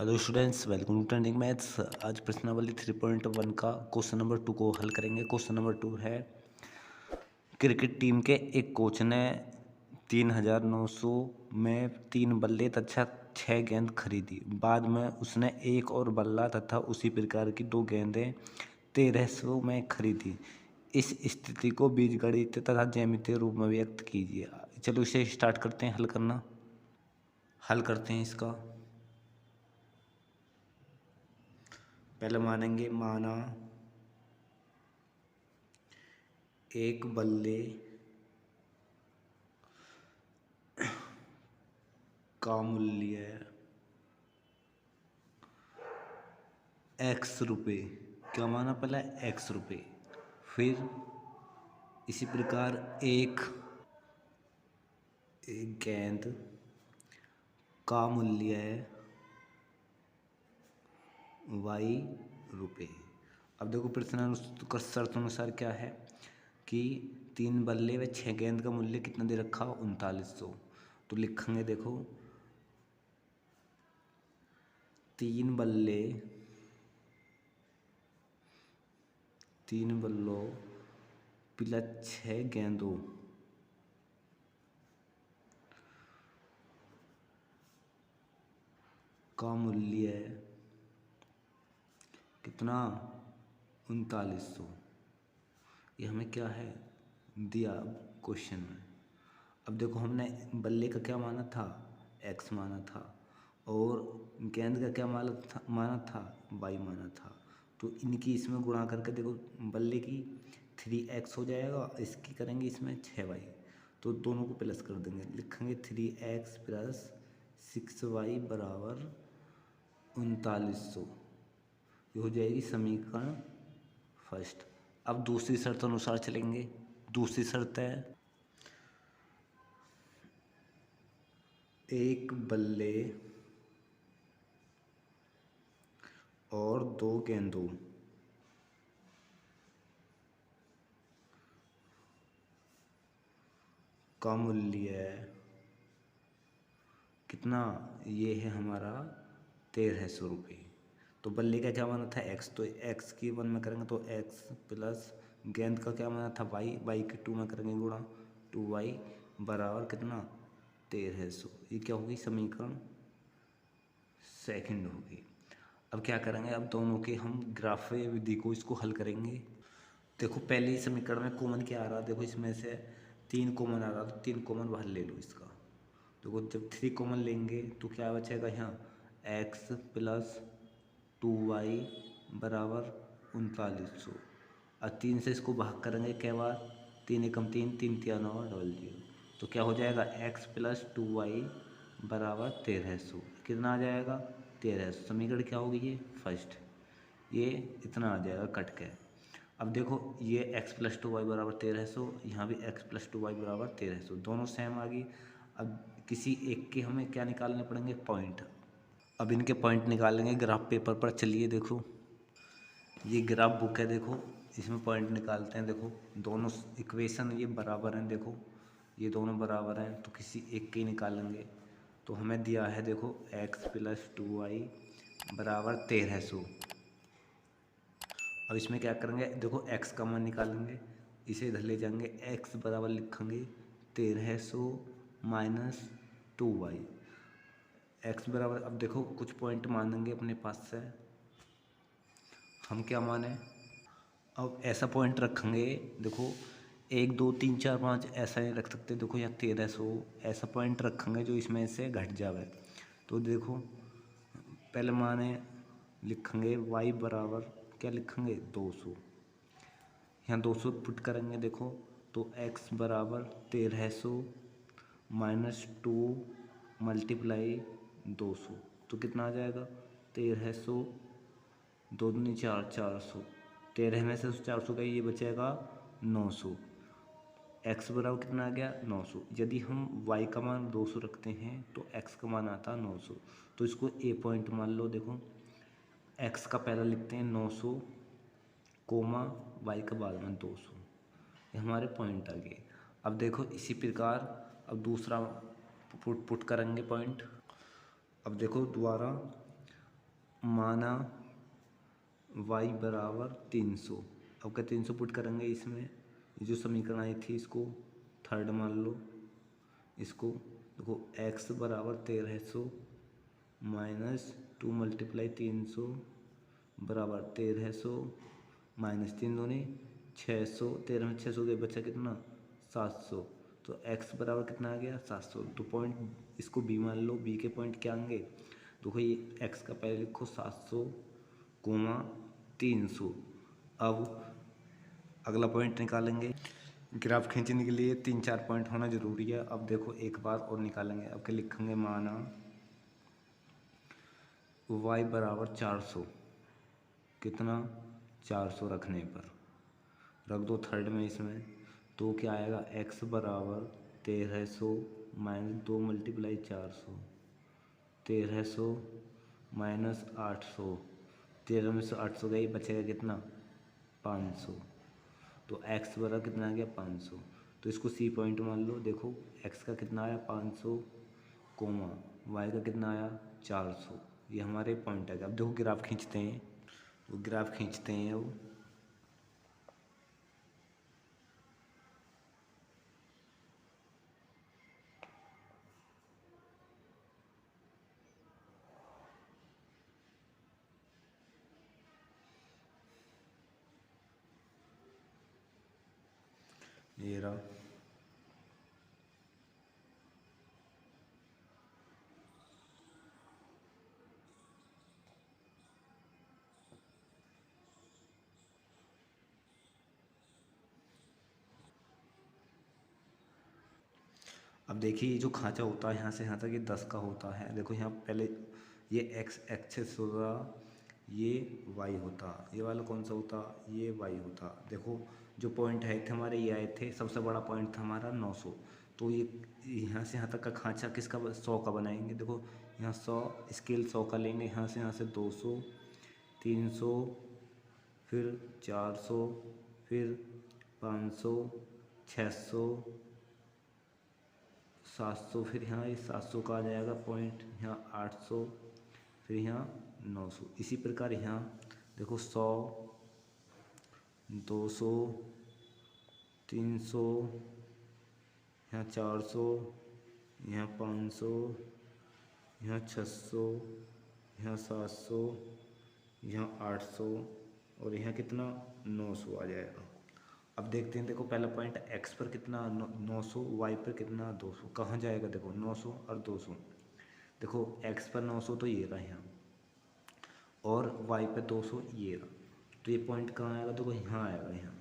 Hello students, welcome to trending maths. आज प्रश्नावली 3.1 का क्वेश्चन नंबर 2 को हल करेंगे। क्वेश्चन नंबर 2 है, क्रिकेट टीम के एक कोच ने 3,900 में 3 बल्ले तथा 6 गेंद खरीदी। बाद में उसने एक और बल्ला तथा उसी प्रकार की 2 गेंदें 1,300 में खरीदी। इस स्थिति को बीजगणित तथा ज्यामितीय रूप में व्यक्त कीजिए। चलो इसे स्टार्ट करते हैं, हल करते हैं इसका। पहले माना एक बल्ले का मूल्य x रुपये। क्या माना पहले? x रुपये। फिर इसी प्रकार एक गेंद का मूल्य है y रुपये। अब देखो प्रश्न शर्त अनुसार क्या है कि 3 बल्ले व 6 गेंद का मूल्य कितना दे रखा? 3900। तो लिखेंगे, देखो 3 बल्लों प्लस 6 गेंदों का मूल्य कितना? 3900। ये हमें क्या है दिया क्वेश्चन में। अब देखो हमने बल्ले का क्या माना था? x माना था, और गेंद का क्या माना था? y माना था। तो इनकी इसमें गुणा करके देखो, बल्ले की 3x हो जाएगा, इसकी करेंगे इसमें 6y। तो दोनों को प्लस कर देंगे, लिखेंगे 3x प्लस 6y बराबर 3900। ये हो जाएगी समीकरण फर्स्ट। अब दूसरी शर्त अनुसार चलेंगे। दूसरी शर्त है, एक बल्ले और 2 गेंदों का मूल्य कितना? ये है हमारा 1,300 रुपये। तो बल्ले का क्या माना था? x। तो x की 1 में करेंगे तो x प्लस गेंद का क्या माना था? y के 2 में करेंगे गुणा, 2y बराबर कितना? 1,300। ये क्या होगी? समीकरण सेकंड होगी। अब क्या करेंगे? अब दोनों के हम ग्राफीय विधि को इसको हल करेंगे। देखो पहले ही समीकरण में कॉमन क्या आ रहा? देखो इसमें से 3 कॉमन आ रहा, तो 3 कॉमन बाहर ले लो इसका। देखो जब 3 कॉमन लेंगे तो क्या बचेगा यहाँ? x प्लस 2y बराबर 3900। और 3 से इसको भाग करेंगे क्या बार? 3 एकम 3, 3 तिया 9, डबल 0। तो क्या हो जाएगा? x प्लस 2y बराबर 1,300। कितना आ जाएगा? 1,300। समीकरण क्या होगी? ये फर्स्ट। ये इतना आ जाएगा कट के। अब देखो ये x प्लस 2y बराबर 1,300, यहाँ भी x प्लस 2y बराबर 1,300, दोनों सेम आ गई। अब किसी एक के हमें क्या निकालने पड़ेंगे? पॉइंट। अब इनके पॉइंट निकालेंगे ग्राफ पेपर पर। चलिए देखो, ये ग्राफ बुक है, देखो इसमें पॉइंट निकालते हैं। देखो दोनों इक्वेशन ये बराबर हैं, देखो ये दोनों बराबर हैं, तो किसी एक के ही निकालेंगे। तो हमें दिया है, देखो x प्लस 2y बराबर 1,300। अब इसमें क्या करेंगे? देखो x का मान निकालेंगे, इसे इधर ले जाएंगे, x बराबर लिखेंगे 1,300 माइनस 2y। x बराबर, अब देखो कुछ पॉइंट मानेंगे अपने पास से, हम क्या माने? अब ऐसा पॉइंट रखेंगे, देखो 1 2 3 4 5 ऐसा नहीं रख सकते। देखो यहाँ 1,300 ऐसा पॉइंट रखेंगे जो इसमें से घट जावे। तो देखो पहले माने लिखेंगे y बराबर क्या लिखेंगे? 200। यहाँ 200 पुट करेंगे, देखो तो x बराबर 1,300 माइनस 2 मल्टीप्लाई 200। तो कितना आ जाएगा? 1,300, 2 दूनी 4, 400। 13 में से 400 का ये बचेगा 900। x बराबर कितना आ गया? 900। यदि हम y का मान 200 रखते हैं तो x का मान आता 900। तो इसको a पॉइंट मान लो। देखो x का पहला लिखते हैं 900, कोमा y का बाद में 200। ये हमारे पॉइंट आ गए। अब देखो इसी प्रकार अब दूसरा पुट करेंगे पॉइंट। अब देखो दोबारा माना y बराबर 300। अब क्या 300 पुट करेंगे इसमें, ये जो समीकरण आई थी इसको थर्ड मान लो। इसको देखो x बराबर 1300 माइनस 2 मल्टीप्लाई 300 बराबर 1300 माइनस 3 दूनी 600, 13 में 600 के बचा कितना 700। तो x बराबर कितना आ गया 700। तो पॉइंट इसको b मान लो, b के पॉइंट क्या आएंगे, देखो ये x का पहले लिखो 700 कोमा 300। अब अगला पॉइंट निकालेंगे। ग्राफ खींचने के लिए 3-4 पॉइंट होना जरूरी है। अब देखो एक बार और निकालेंगे। अब क्या लिखेंगे, माना y बराबर 400, कितना 400 रखने पर रख दो थर्ड में इसमें। तो क्या आएगा x बराबर 1300 माइनस 2 मल्टीप्लाई 400, 1300 माइनस 800, 13 में से 800 गई, बचेगा कितना 500। तो x बराबर कितना आ गया 500। तो इसको सी पॉइंट मान लो। देखो x का कितना आया 500 कोमा y का कितना आया 400। ये हमारे पॉइंट आ गया। अब देखो ग्राफ खींचते हैं, वो ग्राफ खींचते हैं। अब ये रहा। अब देखिए ये जो खांचा होता है यहाँ से यहाँ तक ये 10 का होता है। देखो यहाँ पहले ये x एक्सेस होगा, ये y होता, ये वाला कौन सा होता, ये y होता। देखो जो पॉइंट है थे हमारे ये आए थे, सबसे बड़ा पॉइंट था हमारा 900। तो ये यहाँ से यहाँ तक का खांचा किसका 100 का बनाएंगे। देखो यहाँ 100 स्केल 100 का लेंगे, यहाँ से 200, 300, फिर 400, फिर 500, 600, 700, फिर यहाँ ये 700 का आ जाएगा पॉइंट, यहाँ 800, फिर यहाँ 900। इसी प्रकार यहाँ देखो 100, 200, 300, यहाँ 400, यहाँ 500, यहाँ 600, यहाँ 700, यहाँ 800 और यहाँ कितना 900 आ जाएगा। अब देखते हैं। देखो पहला पॉइंट x पर कितना 900, y पर कितना 200, कहाँ जाएगा देखो 900 और 200। देखो x पर 900 तो ये रहा यहाँ, और y पर 200 ये रहा। तो ये पॉइंट कहाँ आएगा, देखो यहाँ आएगा, यहाँ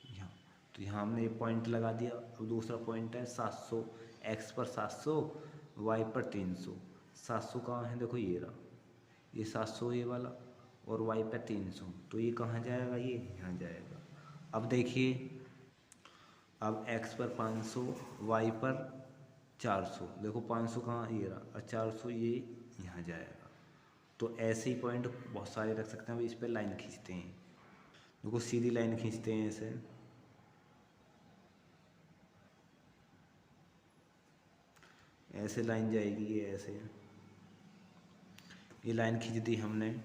यहाँ। तो यहाँ हमने ये पॉइंट लगा दिया। अब दूसरा पॉइंट है 700, x पर 700, y पर 300। 700 कहाँ है, देखो ये रहा, ये 700 ये वाला, और y पर 300। तो ये कहाँ जाएगा, ये यहाँ जाएगा। अब देखिए, अब x पर 500, y पर 400। देखो 500 कहाँ, ये रहा, और 400 ये यहाँ जाएगा। तो ऐसे ही पॉइंट बहुत सारे रख सकते हैं। अब इस पर लाइन खींचते हैं। देखो सीधी लाइन खींचते हैं ऐसे, ऐसे लाइन जाएगी, ये ऐसे, ये लाइन खींच दी हमने।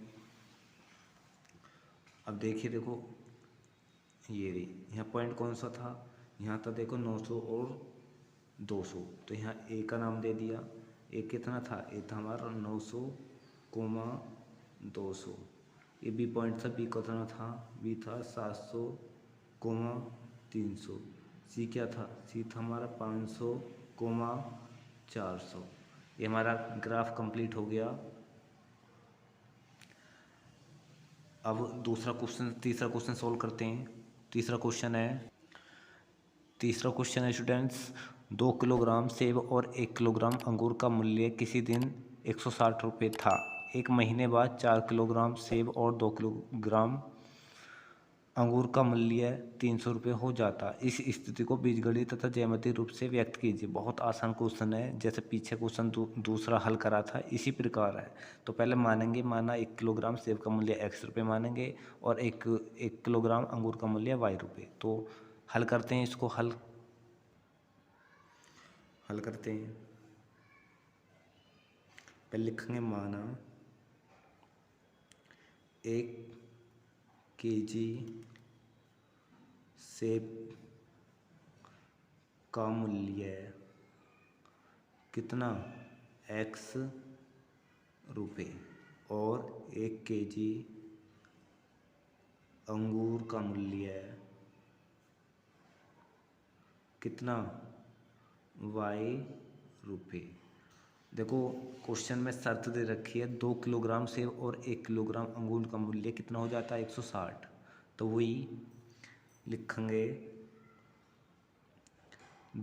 अब देखिए, देखो ये रही, यहाँ पॉइंट कौन सा था, यहाँ था देखो 900 और 200। तो यहाँ ए का नाम दे दिया। ए कितना था, ए था हमारा 900 कोमा 200। ये बी पॉइंट था, बी कितना था, बी था 700 कोमा 300। सी क्या था, सी था हमारा 500 कोमा 400। ये हमारा ग्राफ कंप्लीट हो गया। अब दूसरा क्वेश्चन, तीसरा क्वेश्चन सॉल्व करते हैं। तीसरा क्वेश्चन है स्टूडेंट्स, 2 किलोग्राम सेब और 1 किलोग्राम अंगूर का मूल्य किसी दिन 160 रुपये था। एक महीने बाद 4 किलोग्राम सेब और 2 किलोग्राम अंगूर का मूल्य 300 रुपये हो जाता। इस स्थिति को बीजगणित तथा ज्यामितीय रूप से व्यक्त कीजिए। बहुत आसान क्वेश्चन है, जैसे पीछे क्वेश्चन दूसरा हल करा था इसी प्रकार है। तो पहले मानेंगे, माना 1 किलोग्राम सेब का मूल्य x रुपये मानेंगे और एक किलोग्राम अंगूर का मूल्य y रुपये। तो हल करते हैं इसको, हल करते हैं। पहले लिखेंगे, माना 1 केजी सेब का मूल्य कितना x रुपये और 1 केजी अंगूर का मूल्य कितना y रुपये। देखो क्वेश्चन में शर्त दे रखी है 2 किलोग्राम सेब और 1 किलोग्राम अंगूर का मूल्य कितना हो जाता है 160। तो वही लिखेंगे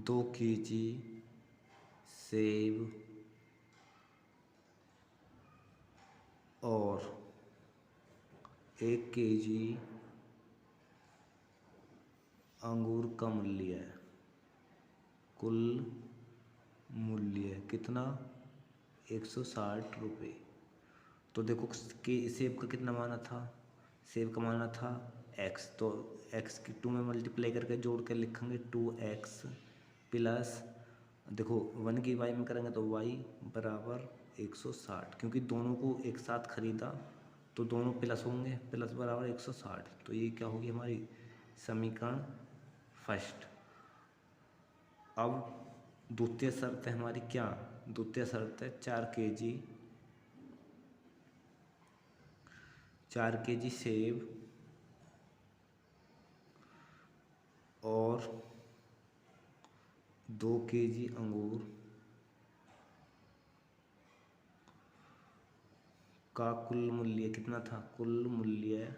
2 केजी सेब और 1 केजी अंगूर का मूल्य कुल मूल्य कितना 160 रुपये। तो देखो कि सेब का कितना माना था, सेब का माना था x, तो x की 2 में मल्टीप्लाई करके जोड़ कर लिखेंगे 2x प्लस देखो 1 की y में करेंगे तो y बराबर 160, क्योंकि दोनों को एक साथ खरीदा तो दोनों प्लस होंगे, प्लस बराबर 160। तो ये क्या होगी हमारी समीकरण फर्स्ट। अब द्वितीय शर्त है हमारी क्या, द्वितीय शर्त है 4 केजी सेब और 2 केजी अंगूर का कुल मूल्य कितना था, कुल मूल्य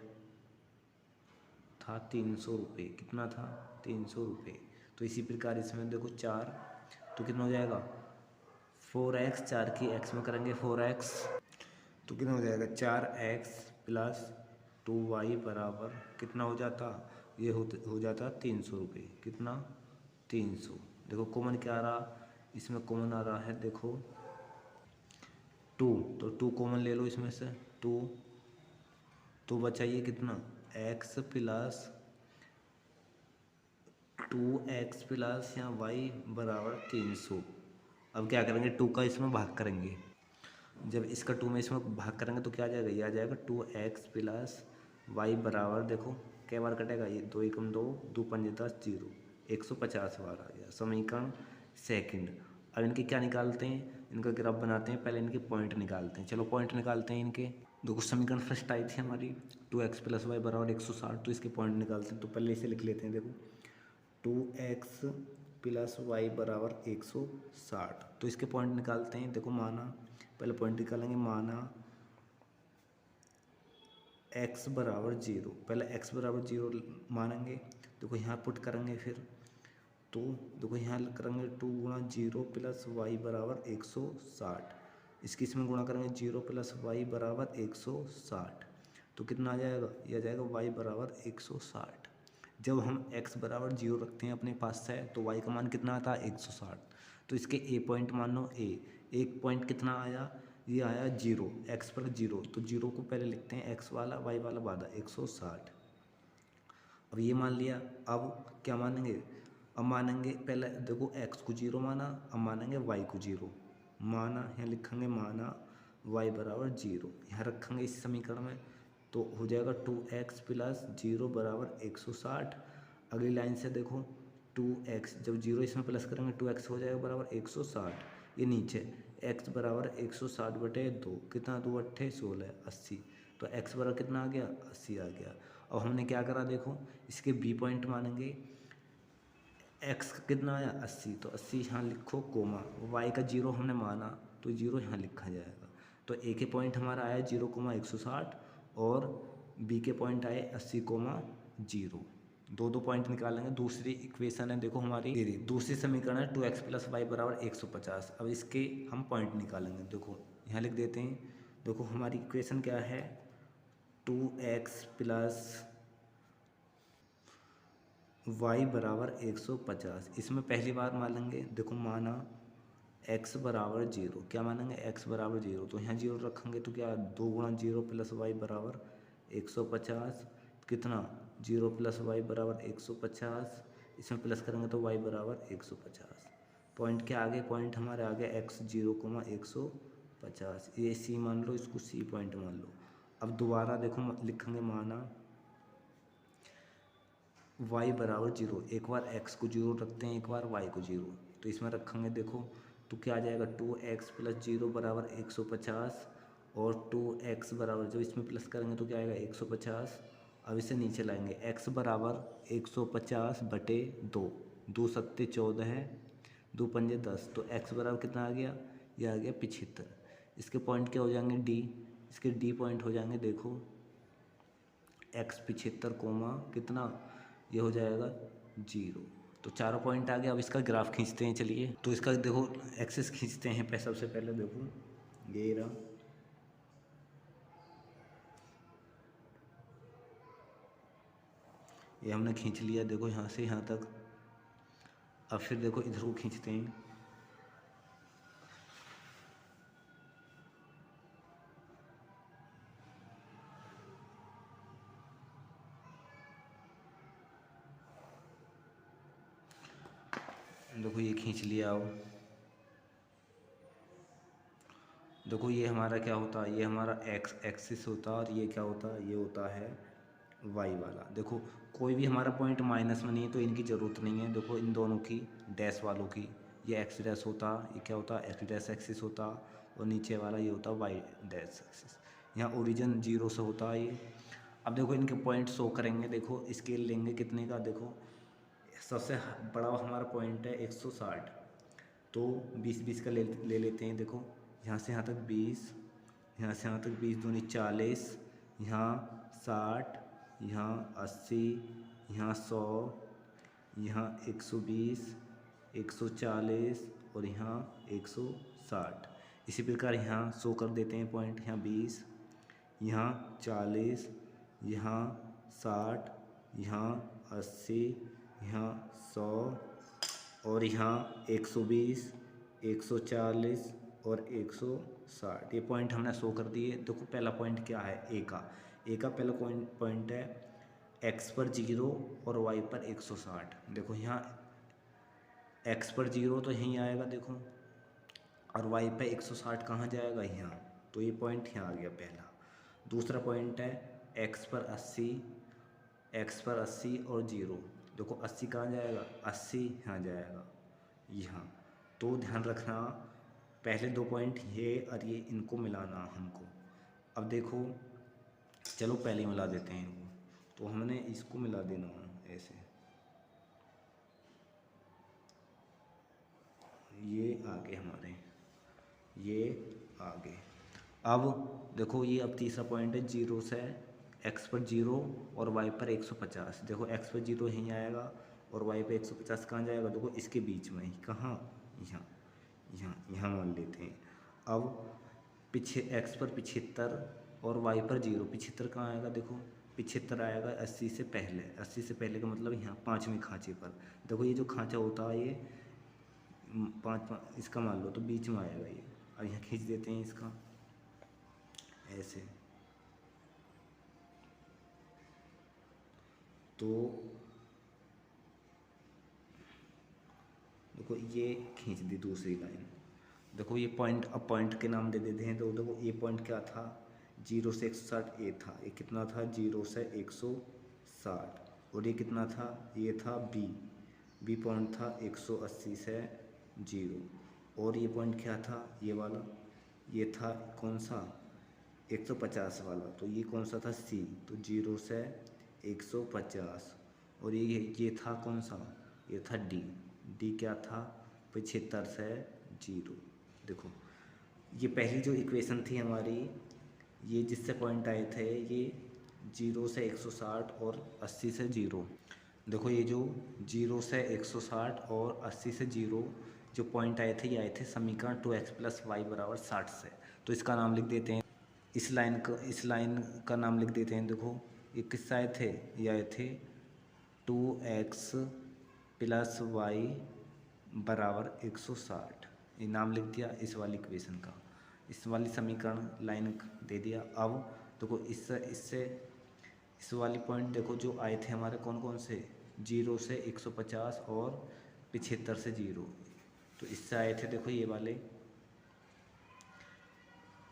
था 300 रुपये। कितना था 300 रुपये। तो इसी प्रकार इसमें देखो 4 तो कितना हो जाएगा 4x, 4 की x में करेंगे 4x तो कितना हो जाएगा 4x प्लस 2y बराबर कितना हो जाता, ये हो जाता 300 रुपये। कितना 300। देखो कॉमन क्या आ रहा, इसमें कॉमन आ रहा है देखो 2, तो 2 कॉमन ले लो इसमें से 2, तो बचाइए कितना x प्लस 2x प्लस यहाँ y बराबर 300। अब क्या करेंगे 2 का इसमें भाग करेंगे, जब इसका 2 में इसमें भाग करेंगे तो क्या आ जाएगा, ये आ जाएगा 2x प्लस y बराबर देखो क्या बार कटेगा, ये 2 एकम 2, 2 पंजे 10, 0, 150 बार आ गया। समीकरण सेकंड। अब इनके क्या निकालते हैं, इनका ग्राफ बनाते हैं, पहले इनके पॉइंट निकालते हैं। चलो पॉइंट निकालते हैं इनके। देखो समीकरण फर्स्ट आई थी हमारी 2x प्लस वाई बराबर 160, तो इसके पॉइंट निकालते हैं। तो पहले इसे लिख लेते हैं, देखो 2x प्लस वाई बराबर 160, तो इसके पॉइंट निकालते हैं। देखो माना पहले पॉइंट निकालेंगे, माना x बराबर 0, पहले x बराबर 0 मानेंगे। देखो यहाँ पुट करेंगे फिर, तो देखो यहाँ करेंगे 2 गुणा 0 प्लस वाई बराबर 160, इसकी इसमें गुणा करेंगे 0 प्लस वाई बराबर 160, तो कितना आ जाएगा, यह आ जाएगा y बराबर 160। जब हम x बराबर 0 रखते हैं अपने पास से तो y का मान कितना आता है 160, तो इसके a पॉइंट मान लो a, एक पॉइंट कितना आया, ये आया 0, x पर 0, तो 0 को पहले लिखते हैं x वाला y वाला बाधा 160। अब ये मान लिया, अब क्या मानेंगे, अब मानेंगे पहले देखो x को 0 माना, अब मानेंगे y को 0 माना, यहाँ लिखेंगे माना y बराबर 0, यहाँ रखेंगे इस समीकरण में, तो हो जाएगा 2x प्लस 0 बराबर 160। अगली लाइन से देखो 2x, जब 0 इसमें प्लस करेंगे 2x हो जाएगा बराबर 160, ये नीचे x बराबर 160 बटे 2, कितना 2 अट्ठे 16, 80, तो x बराबर कितना आ गया 80 आ गया। अब हमने क्या करा देखो, इसके b पॉइंट मानेंगे, x का कितना आया 80, तो 80 यहाँ लिखो कोमा, y का 0 हमने माना तो 0 यहाँ लिखा जाएगा। तो a के पॉइंट हमारा आया 0,160 और b के पॉइंट आए 80,0। दो पॉइंट निकालेंगे। दूसरी इक्वेशन है देखो हमारी, दूसरी समीकरण है 2x प्लस वाई बराबर 150। अब इसके हम पॉइंट निकालेंगे, देखो यहाँ लिख देते हैं। देखो हमारी इक्वेशन क्या है, 2x प्लस y बराबर 150, इसमें पहली बार मानेंगे, देखो माना x बराबर 0, क्या मानेंगे x बराबर 0, तो यहाँ 0 रखेंगे तो क्या 2 गुणा 0 प्लस वाई बराबर 150, कितना 0 प्लस वाई बराबर 150, इसमें प्लस करेंगे तो y बराबर 150। पॉइंट के आगे पॉइंट हमारे आगे x 0,150, ये c मान लो, इसको c पॉइंट मान लो। अब दोबारा देखो लिखेंगे माना y बराबर 0, एक बार x को 0 रखते हैं, एक बार y को 0, तो इसमें रखेंगे देखो तो क्या आ जाएगा 2x + 0 बराबर 150 और 2x बराबर जो इसमें प्लस करेंगे तो क्या आएगा 150। अब इसे नीचे लाएंगे x बराबर 150 बटे 2, 2 सत्ते 14 है, 2 पंजे 10, तो x बराबर कितना आ गया, ये आ गया 75। इसके पॉइंट क्या हो जाएंगे d, इसके d पॉइंट हो जाएंगे देखो x 75 कोमा कितना, ये हो जाएगा 0। तो चारों पॉइंट आ गया। अब इसका ग्राफ खींचते हैं, चलिए। तो इसका देखो एक्सिस खींचते हैं सबसे पहले देखो ये रहा, ये हमने खींच लिया देखो यहाँ से यहाँ तक। अब फिर देखो इधर को खींचते हैं, देखो ये खींच लिया। अब देखो ये हमारा क्या होता है, ये हमारा एक्स एक्सिस होता है और ये क्या होता है, ये होता है वाई वाला। देखो कोई भी हमारा पॉइंट माइनस में नहीं है तो इनकी ज़रूरत नहीं है। देखो इन दोनों की डैश वालों की, ये एक्स डैश होता, ये क्या होता है एक्स डैश एक्सिस होता, और नीचे वाला ये होता वाई डैश एक्सिस। यहाँ ओरिजिन 0 से होता है ये। अब देखो इनके पॉइंट शो करेंगे, देखो स्केल लेंगे कितने का, देखो सबसे बड़ा हमारा पॉइंट है 160, तो 20-20 का ले लेते हैं। देखो यहाँ से यहाँ तक 20, यहाँ से यहाँ तक 20 दूनी 40, यहाँ 60, यहाँ 80, यहाँ 100, यहाँ 120, 140 और यहाँ 160। इसी प्रकार यहाँ शो कर देते हैं पॉइंट, यहाँ 20, यहाँ 40, यहाँ 60, यहाँ 80, यहाँ 100 और यहाँ 120, 140 और 160। ये पॉइंट हमने शो कर दिए। देखो पहला पॉइंट क्या है, ए का पहला पॉइंट है x पर 0 और y पर 160। देखो यहाँ x पर 0 तो यहीं आएगा देखो, और y पे 160 कहाँ जाएगा, यहाँ, तो ये पॉइंट यहाँ आ गया पहला। दूसरा पॉइंट है x पर 80, x पर 80 और 0, देखो 80 कहाँ जाएगा, 80 यहाँ जाएगा, यहाँ। तो ध्यान रखना पहले दो पॉइंट ये और ये इनको मिलाना हमको। अब देखो चलो पहले मिला देते हैं इनको, तो हमने इसको मिला देना ऐसे, ये आगे हमारे, ये आगे। अब देखो ये अब तीसरा पॉइंट है 0 से x पर 0 और y पर 150। देखो x पर 0 यहीं आएगा और y पर 150 कहाँ जाएगा, देखो इसके बीच में ही, कहाँ, यहाँ, यहाँ मान लेते हैं। अब पीछे x पर 75 और y पर 0, 75 कहाँ आएगा, देखो 75 आएगा 80 से पहले, 80 से पहले का मतलब यहाँ पाँचवें खाँचे पर। देखो ये जो खाँचा होता है ये पाँच इसका मान लो तो बीच में आएगा ये, और यहाँ खींच देते हैं इसका ऐसे। तो देखो ये खींच दी दूसरी लाइन। देखो ये पॉइंट, अब पॉइंट के नाम दे देते हैं। तो देखो ये पॉइंट क्या था, 0 से 160 ए था, ये कितना था 0 से 160, और ये कितना था, ये था बी पॉइंट था 180 से 0, और ये पॉइंट क्या था, ये वाला, ये था कौन सा 150 वाला, तो ये कौन सा था सी, तो 0 से 150, और ये था कौन सा, ये था डी क्या था 75 से 0। देखो ये पहली जो इक्वेशन थी हमारी, ये जिससे पॉइंट आए थे ये 0 से 160 और 80 से 0। देखो ये जो 0 से 160 और 80 से 0 जो पॉइंट आए थे, ये आए थे समीकरण 2x + y = 60 से। तो इसका नाम लिख देते हैं, इस लाइन का नाम लिख देते हैं। देखो ये किससे आए थे, ये आए थे 2x + y = 160, ये नाम लिख दिया इस वाली इक्वेशन का, इस वाली समीकरण लाइन दे दिया। अब देखो इससे इस वाली पॉइंट देखो जो आए थे हमारे कौन कौन से, 0 से 150 और 75 से 0, तो इससे आए थे देखो ये वाले,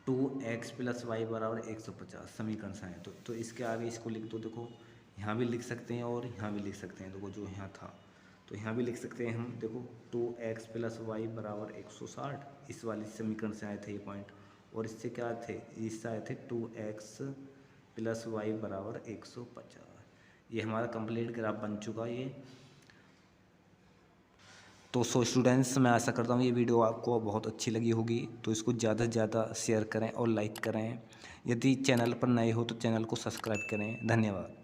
2x + y = 150 समीकरण से है। तो इसके आगे इसको लिख दो। देखो यहाँ भी लिख सकते हैं और यहाँ भी लिख सकते हैं। देखो जो यहाँ था तो यहाँ भी लिख सकते हैं हम। देखो 2x + y = 160 इस वाली समीकरण से आए थे ये पॉइंट। और इससे क्या थे, इससे आए थे 2x + y = 150। ये हमारा कंप्लीट ग्राफ बन चुका है ये। तो स्टूडेंट्स, मैं आशा करता हूँ ये वीडियो आपको बहुत अच्छी लगी होगी। तो इसको ज़्यादा से ज़्यादा शेयर करें और लाइक करें। यदि चैनल पर नए हो तो चैनल को सब्सक्राइब करें। धन्यवाद।